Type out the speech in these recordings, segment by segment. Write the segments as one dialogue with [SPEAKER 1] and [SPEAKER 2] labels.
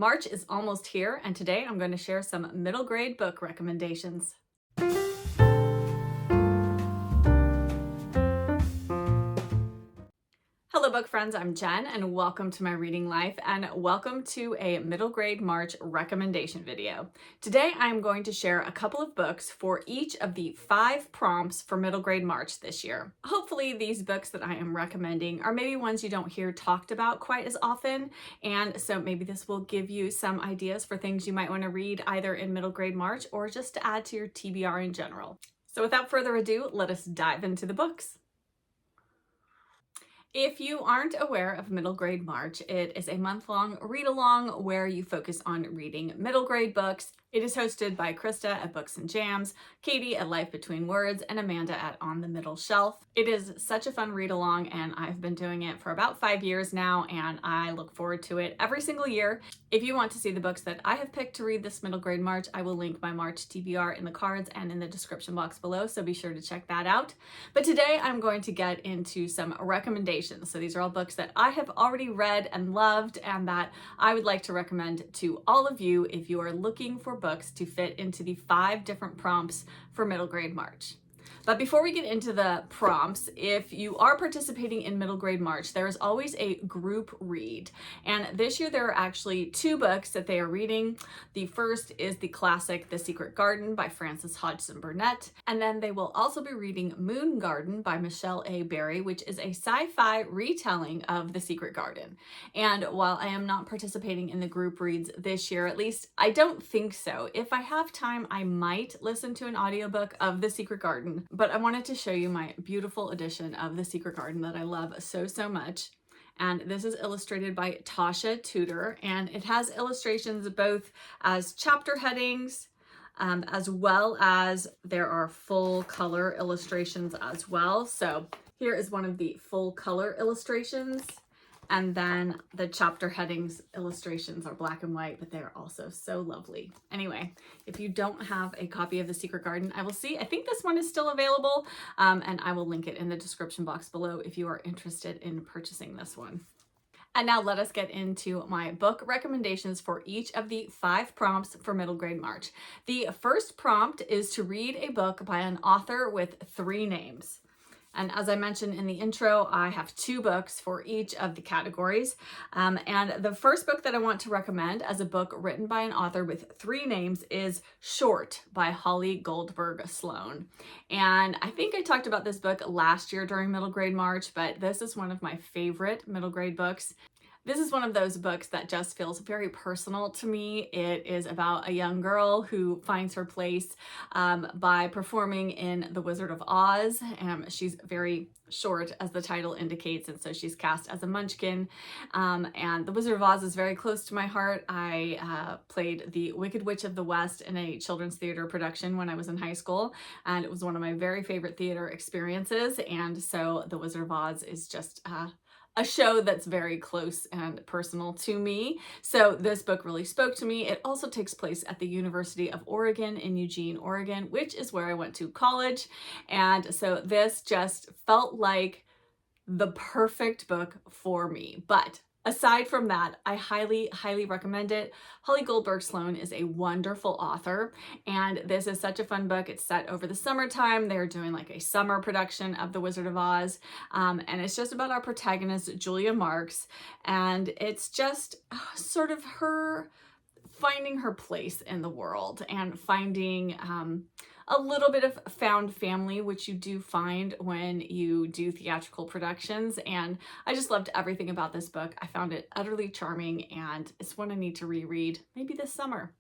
[SPEAKER 1] March is almost here, and today I'm going to share some middle grade book recommendations. Hello book friends, I'm Jen and welcome to my reading life and welcome to a middle grade March recommendation video. Today I'm going to share a couple of books for each of the 5 prompts for middle grade March this year. Hopefully these books that I am recommending are maybe ones you don't hear talked about quite as often, and so maybe this will give you some ideas for things you might want to read either in middle grade March or just to add to your TBR in general. So without further ado, let us dive into the books. If you aren't aware of Middle Grade March, it is a month-long read-along where you focus on reading middle grade books. It is hosted by Krista at Books and Jams, Katie at Life Between Words, and Amanda at On the Middle Shelf. It is such a fun read-along, and I've been doing it for about 5 years now, and I look forward to it every single year. If you want to see the books that I have picked to read this middle grade March, I will link my March TBR in the cards and in the description box below, so be sure to check that out. But today I'm going to get into some recommendations. So these are all books that I have already read and loved and that I would like to recommend to all of you if you are looking for books to fit into the 5 different prompts for middle grade March. But before we get into the prompts, if you are participating in middle grade March, there is always a group read. And this year there are actually 2 books that they are reading. The first is the classic The Secret Garden by Frances Hodgson Burnett. And then they will also be reading Moon Garden by Michelle A. Berry, which is a sci-fi retelling of The Secret Garden. And while I am not participating in the group reads this year, at least I don't think so. If I have time, I might listen to an audiobook of The Secret Garden. But I wanted to show you my beautiful edition of The Secret Garden that I love so much. And this is illustrated by Tasha Tudor, and it has illustrations both as chapter headings, as well as there are full color illustrations as well. So here is one of the full color illustrations. And then the chapter headings illustrations are black and white, but they're also so lovely. Anyway, if you don't have a copy of The Secret Garden, I think this one is still available, and I will link it in the description box below if you are interested in purchasing this one. And now let us get into my book recommendations for each of the 5 prompts for middle grade March. The first prompt is to read a book by an author with 3 names. And as I mentioned in the intro, I have 2 books for each of the categories. And the first book that I want to recommend as a book written by an author with 3 names is Short by Holly Goldberg Sloan. And I think I talked about this book last year during middle grade March, but this is one of my favorite middle grade books. This is one of those books that just feels very personal to me. It is about a young girl who finds her place by performing in The Wizard of Oz. She's very short, as the title indicates, and so she's cast as a munchkin. And The Wizard of Oz is very close to my heart. I played the Wicked Witch of the West in a children's theater production when I was in high school, and it was one of my very favorite theater experiences. And so The Wizard of Oz is just a show that's very close and personal to me. So this book really spoke to me. It also takes place at the University of Oregon in Eugene, Oregon, which is where I went to college. And so this just felt like the perfect book for me. But aside from that, I highly recommend it. Holly Goldberg Sloan is a wonderful author, and this is such a fun book. It's set over the summertime. They're doing like a summer production of The Wizard of Oz, and it's just about our protagonist, Julia Marks, and it's just sort of her finding her place in the world and finding a little bit of found family, which you do find when you do theatrical productions. And I just loved everything about this book. I found it utterly charming, and it's one I need to reread maybe this summer.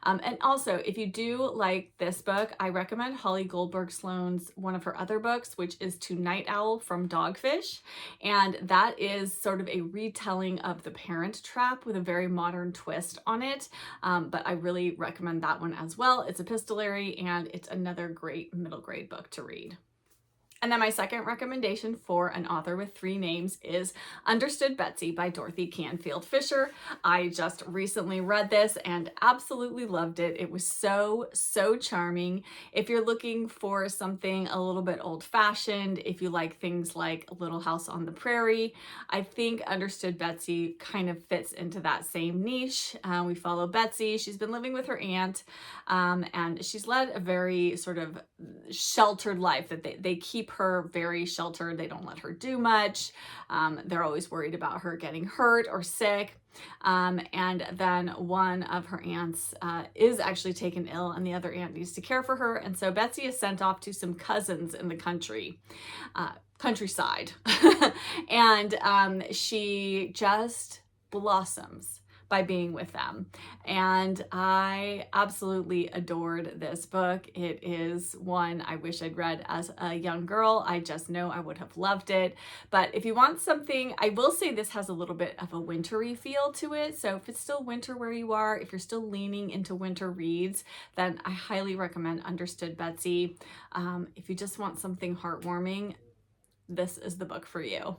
[SPEAKER 1] And also, if you do like this book, I recommend Holly Goldberg Sloan's one of her other books, which is To Night Owl from Dogfish. And that is sort of a retelling of The Parent Trap with a very modern twist on it. But I really recommend that one as well. It's epistolary, and it's another great middle grade book to read. And then my second recommendation for an author with 3 names is Understood Betsy by Dorothy Canfield Fisher. I just recently read this and absolutely loved it. It was so charming. If you're looking for something a little bit old-fashioned, if you like things like Little House on the Prairie, I think Understood Betsy kind of fits into that same niche. We follow Betsy. She's been living with her aunt, and she's led a very sort of sheltered life, that they keep her very sheltered. They don't let her do much. They're always worried about her getting hurt or sick. And then one of her aunts is actually taken ill, and the other aunt needs to care for her. And so Betsy is sent off to some cousins in the countryside. And she just blossoms by being with them. And I absolutely adored this book. It is one I wish I'd read as a young girl. I just know I would have loved it. But if you want something, I will say this has a little bit of a wintry feel to it. So if it's still winter where you are, if you're still leaning into winter reads, then I highly recommend Understood Betsy. If you just want something heartwarming, this is the book for you.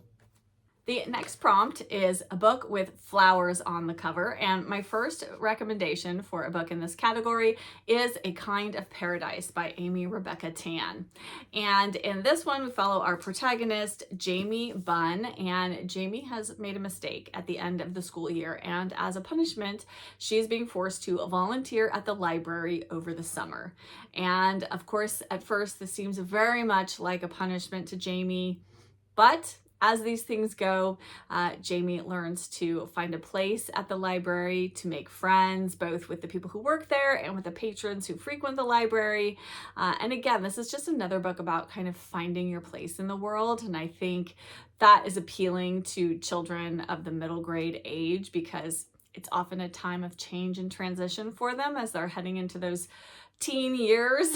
[SPEAKER 1] The next prompt is a book with flowers on the cover, and my first recommendation for a book in this category is A Kind of Paradise by Amy Rebecca Tan. And in this one, we follow our protagonist, Jamie Bunn, and Jamie has made a mistake at the end of the school year, and as a punishment, she's being forced to volunteer at the library over the summer. And of course, at first, this seems very much like a punishment to Jamie, but as these things go, Jamie learns to find a place at the library, to make friends, both with the people who work there and with the patrons who frequent the library. And again, this is just another book about kind of finding your place in the world. And I think that is appealing to children of the middle grade age, because it's often a time of change and transition for them as they're heading into those teen years.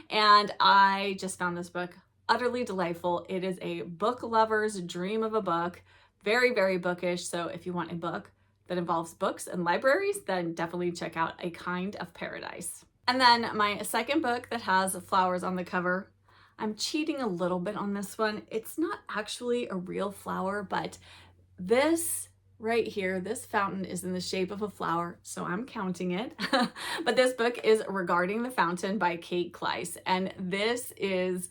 [SPEAKER 1] And I just found this book utterly delightful. It is a book lover's dream of a book. Very, very bookish. So if you want a book that involves books and libraries, then definitely check out A Kind of Paradise. And then my second book that has flowers on the cover, I'm cheating a little bit on this one. It's not actually a real flower, but this right here, this fountain is in the shape of a flower, so I'm counting it. But this book is Regarding the Fountain by Kate Kleiss, and this is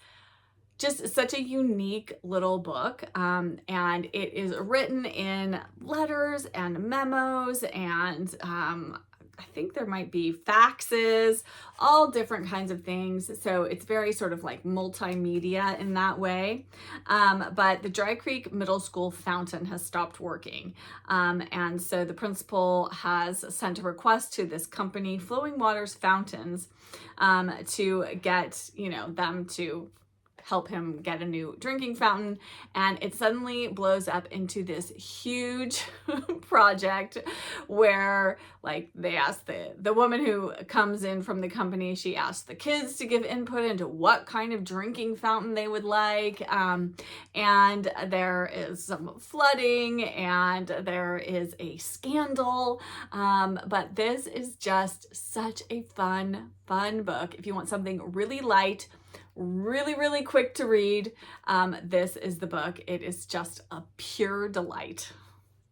[SPEAKER 1] just such a unique little book, and it is written in letters and memos, and I think there might be faxes, all different kinds of things. So it's very sort of like multimedia in that way. But the Dry Creek Middle School fountain has stopped working. And so the principal has sent a request to this company, Flowing Waters Fountains, to get, them to help him get a new drinking fountain, and it suddenly blows up into this huge project where, like, they ask the woman who comes in from the company, she asks the kids to give input into what kind of drinking fountain they would like, and there is some flooding and there is a scandal, but this is just such a fun book. If you want something really light, really quick to read, this is the book. It is just a pure delight.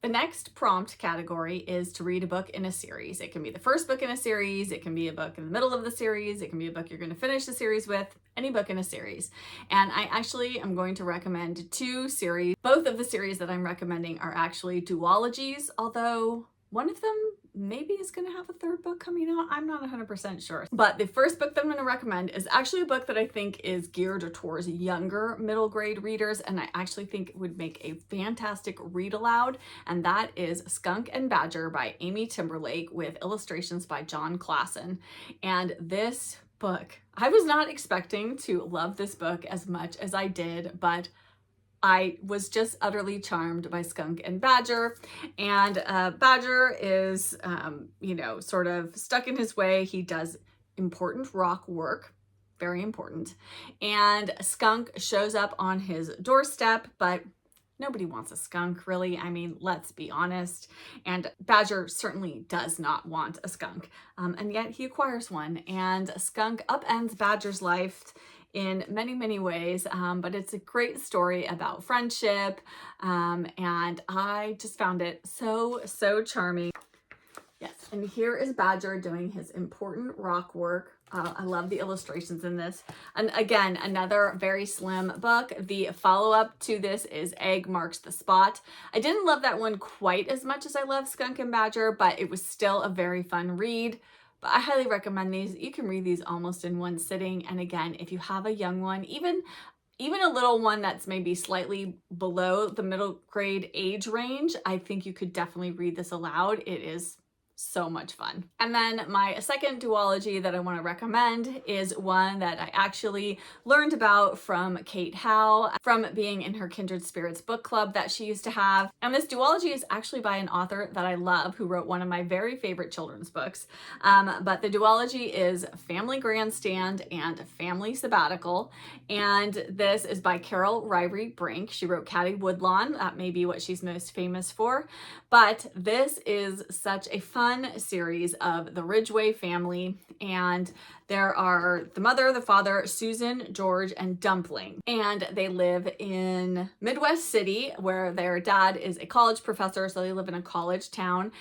[SPEAKER 1] The next prompt category is to read a book in a series. It can be the first book in a series, it can be a book in the middle of the series, it can be a book you're going to finish the series with, any book in a series. And I actually am going to recommend 2 series. Both of the series that I'm recommending are actually duologies, although one of them maybe is going to have a 3rd book coming out. I'm not 100% sure. But the first book that I'm going to recommend is actually a book that I think is geared towards younger middle grade readers, and I actually think it would make a fantastic read aloud, and that is Skunk and Badger by Amy Timberlake with illustrations by John Klassen. And this book, I was not expecting to love this book as much as I did, but I was just utterly charmed by Skunk and Badger. And Badger is, sort of stuck in his way. He does important rock work, very important. And Skunk shows up on his doorstep, but nobody wants a skunk, really. I mean, let's be honest. And Badger certainly does not want a skunk. And yet he acquires one. And Skunk upends Badger's life in many, many ways, but it's a great story about friendship, and I just found it so, so charming. Yes, and here is Badger doing his important rock work. I love the illustrations in this. And again, another very slim book. The follow-up to this is Egg Marks the Spot. I didn't love that one quite as much as I love Skunk and Badger, but it was still a very fun read. But I highly recommend these. You can read these almost in one sitting. And again, if you have a young one, even a little one that's maybe slightly below the middle grade age range, I think you could definitely read this aloud. It is so much fun. And then my second duology that I want to recommend is one that I actually learned about from Kate Howe from being in her Kindred Spirits book club that she used to have. And this duology is actually by an author that I love who wrote one of my very favorite children's books. But the duology is Family Grandstand and Family Sabbatical. And this is by Carol Ryrie Brink. She wrote Caddy Woodlawn. That may be what she's most famous for. But this is such a fun series of the Ridgway family, and there are the mother, the father, Susan, George, and Dumpling, and they live in Midwest City where their dad is a college professor, so they live in a college town.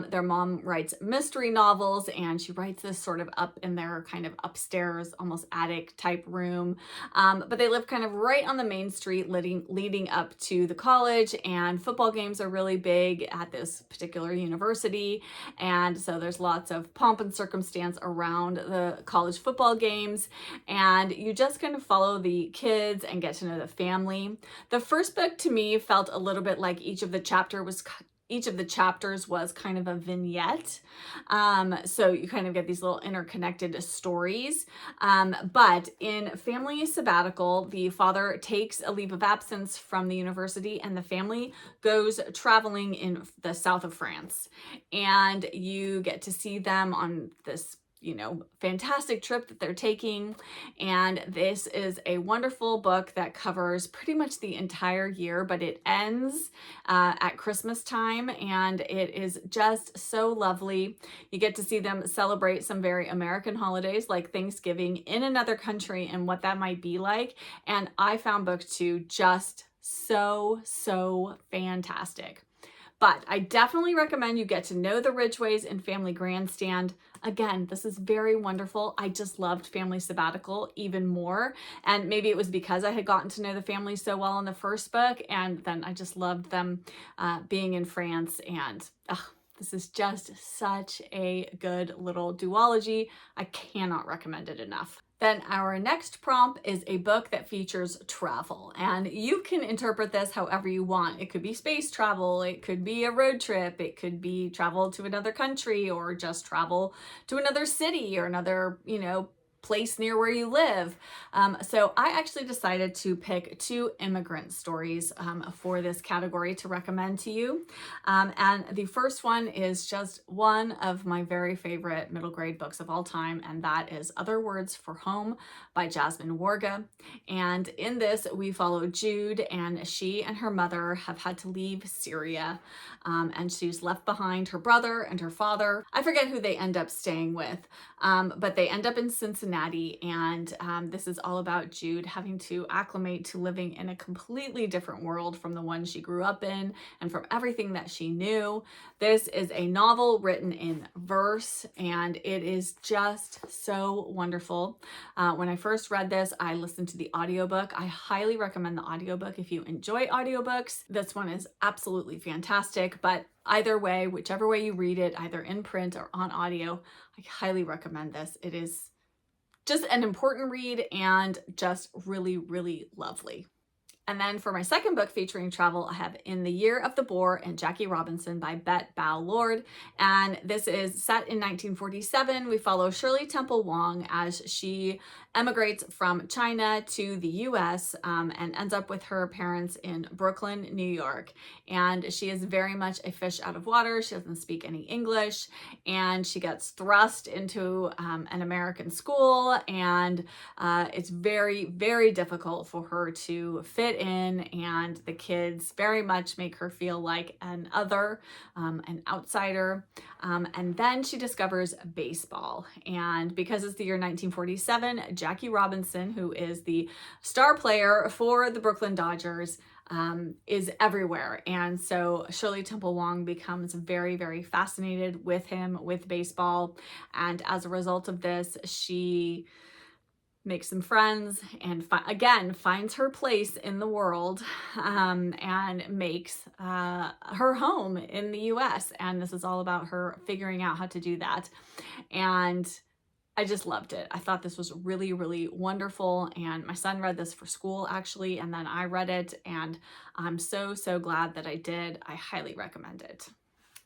[SPEAKER 1] Their mom writes mystery novels, and she writes this sort of up in their kind of upstairs, almost attic type room, but they live kind of right on the main street leading up to the college, and football games are really big at this particular university. And so there's lots of pomp and circumstance around the college football games, and you just kind of follow the kids and get to know the family. The first book to me felt a little bit like each of the chapters was kind of a vignette. So you kind of get these little interconnected stories. But in Family Sabbatical, the father takes a leave of absence from the university and the family goes traveling in the south of France. And you get to see them on this fantastic trip that they're taking. And this is a wonderful book that covers pretty much the entire year, but it ends at Christmas time, and it is just so lovely. You get to see them celebrate some very American holidays like Thanksgiving in another country and what that might be like. And I found book 2 just so fantastic. But I definitely recommend you get to know the Ridgways in Family Grandstand. Again, this is very wonderful. I just loved Family Sabbatical even more. And maybe it was because I had gotten to know the family so well in the first book, and then I just loved them being in France. And this is just such a good little duology. I cannot recommend it enough. Then our next prompt is a book that features travel, and you can interpret this however you want. It could be space travel, it could be a road trip, it could be travel to another country, or just travel to another city or another, place near where you live. So I actually decided to pick 2 immigrant stories for this category to recommend to you. And the first one is just one of my very favorite middle grade books of all time, and that is Other Words for Home by Jasmine Warga. And in this, we follow Jude, and she and her mother have had to leave Syria, and she's left behind her brother and her father. I forget who they end up staying with, but they end up in Cincinnati, and this is all about Jude having to acclimate to living in a completely different world from the one she grew up in and from everything that she knew. This is a novel written in verse, and it is just so wonderful. When I first read this, I listened to the audiobook. I highly recommend the audiobook if you enjoy audiobooks. This one is absolutely fantastic, but either way, whichever way you read it, either in print or on audio, I highly recommend this. It is just an important read and just really lovely. And then for my second book featuring travel, I have In the Year of the Boar and Jackie Robinson by Bet Bao Lord. And this is set in 1947. We follow Shirley Temple Wong as she emigrates from China to the US and ends up with her parents in Brooklyn, New York. And she is very much a fish out of water. She doesn't speak any English, and she gets thrust into an American school, and it's very difficult for her to fit fit in, and the kids very much make her feel like an other, an outsider. And then she discovers baseball. And because it's the year 1947, Jackie Robinson, who is the star player for the Brooklyn Dodgers, is everywhere. And so Shirley Temple Wong becomes very, very fascinated with him, with baseball. And as a result of this, she makes some friends and again finds her place in the world, and makes her home in the US. And this is all about her figuring out how to do that. And I just loved it. I thought this was really, really wonderful. And my son read this for school actually, and then I read it, and I'm so, so glad that I did. I highly recommend it.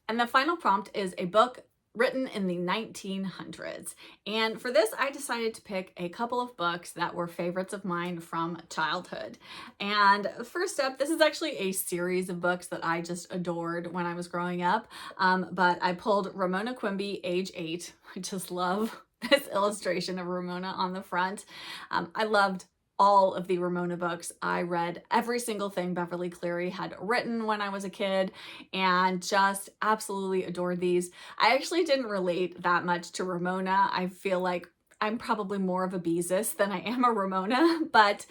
[SPEAKER 1] And the final prompt is a book written in the 1900s. And for this, I decided to pick a couple of books that were favorites of mine from childhood. And first up, this is actually a series of books that I just adored when I was growing up. But I pulled Ramona Quimby, age 8. I just love this illustration of Ramona on the front. I loved all of the Ramona books. I read every single thing Beverly Cleary had written when I was a kid, and just absolutely adored these. I actually didn't relate that much to Ramona. I feel like I'm probably more of a Beezus than I am a Ramona, but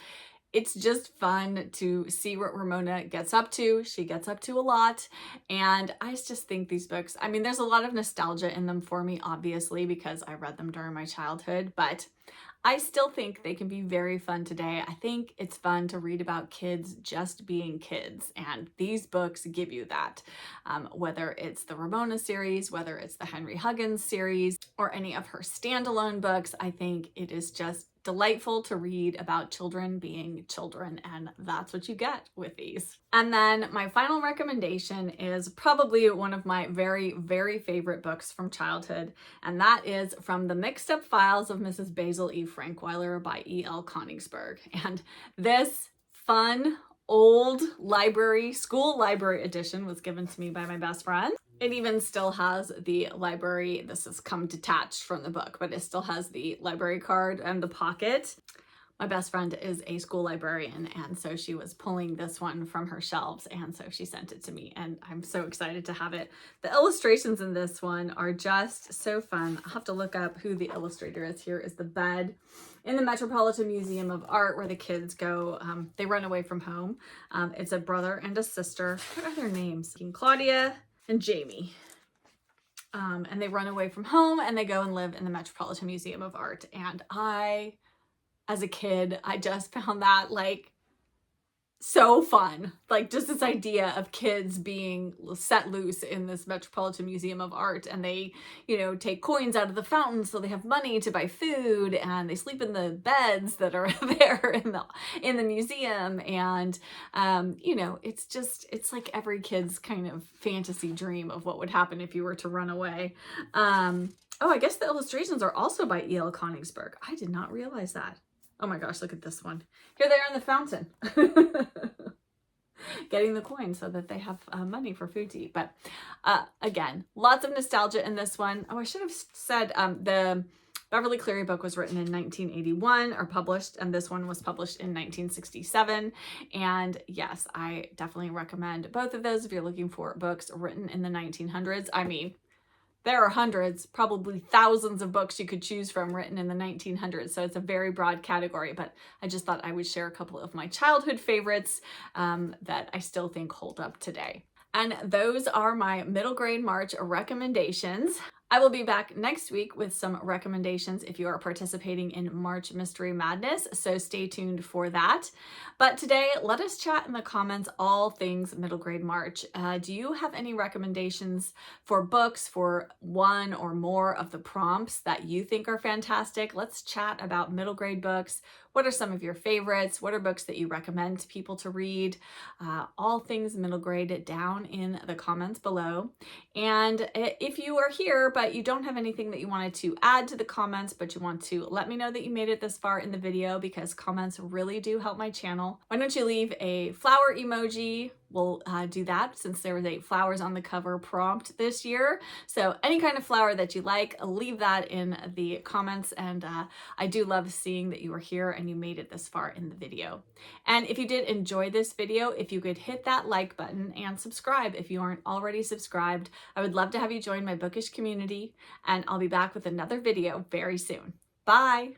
[SPEAKER 1] it's just fun to see what Ramona gets up to. She gets up to a lot, and I just think these books, I mean, there's a lot of nostalgia in them for me, obviously, because I read them during my childhood, but I still think they can be very fun today. I think it's fun to read about kids just being kids, and these books give you that. Whether it's the Ramona series, whether it's the Henry Huggins series, or any of her standalone books, I think it is just delightful to read about children being children, and that's what you get with these. And then my final recommendation is probably one of my very, very favorite books from childhood, and that is From the Mixed Up Files of Mrs. Basil E. Frankweiler by E.L. Konigsberg. And this fun old school library edition was given to me by my best friend. It even still has the library, this has come detached from the book, but it still has the library card and the pocket. My best friend is a school librarian, and so she was pulling this one from her shelves, and so she sent it to me, and I'm so excited to have it. The illustrations in this one are just so fun. I'll have to look up who the illustrator is. Here is the bed in the Metropolitan Museum of Art where the kids go, they run away from home. It's a brother and a sister. What are their names? Claudia and Jamie. And they run away from home and they go and live in the Metropolitan Museum of Art. And as a kid, I just found that like so fun. Like just this idea of kids being set loose in this Metropolitan Museum of Art, and they, you know, take coins out of the fountain so they have money to buy food, and they sleep in the beds that are there in the museum. And you know, it's like every kid's kind of fantasy dream of what would happen if you were to run away. Oh, I guess the illustrations are also by E.L. Konigsberg. I did not realize that. Oh my gosh, look at this one. Here they are in the fountain. Getting the coins so that they have money for food to eat. But again, lots of nostalgia in this one. Oh, I should have said the Beverly Cleary book was written in 1981 or published, and this one was published in 1967. And yes, I definitely recommend both of those if you're looking for books written in the 1900s. I mean, there are hundreds, probably thousands of books you could choose from written in the 1900s. So it's a very broad category, but I just thought I would share a couple of my childhood favorites that I still think hold up today. And those are my middle grade March recommendations. I will be back next week with some recommendations if you are participating in March Mystery Madness, so stay tuned for that. But today, let us chat in the comments all things middle grade March. Do you have any recommendations for books for one or more of the prompts that you think are fantastic? Let's chat about middle grade books. What are some of your favorites? What are books that you recommend to people to read? All things middle grade down in the comments below. And if you are here, but you don't have anything that you wanted to add to the comments, but you want to let me know that you made it this far in the video, because comments really do help my channel, why don't you leave a flower emoji we'll do that since there was a flowers on the cover prompt this year. So any kind of flower that you like, leave that in the comments. And I do love seeing that you were here and you made it this far in the video. And if you did enjoy this video, if you could hit that like button and subscribe if you aren't already subscribed, I would love to have you join my bookish community, and I'll be back with another video very soon. Bye!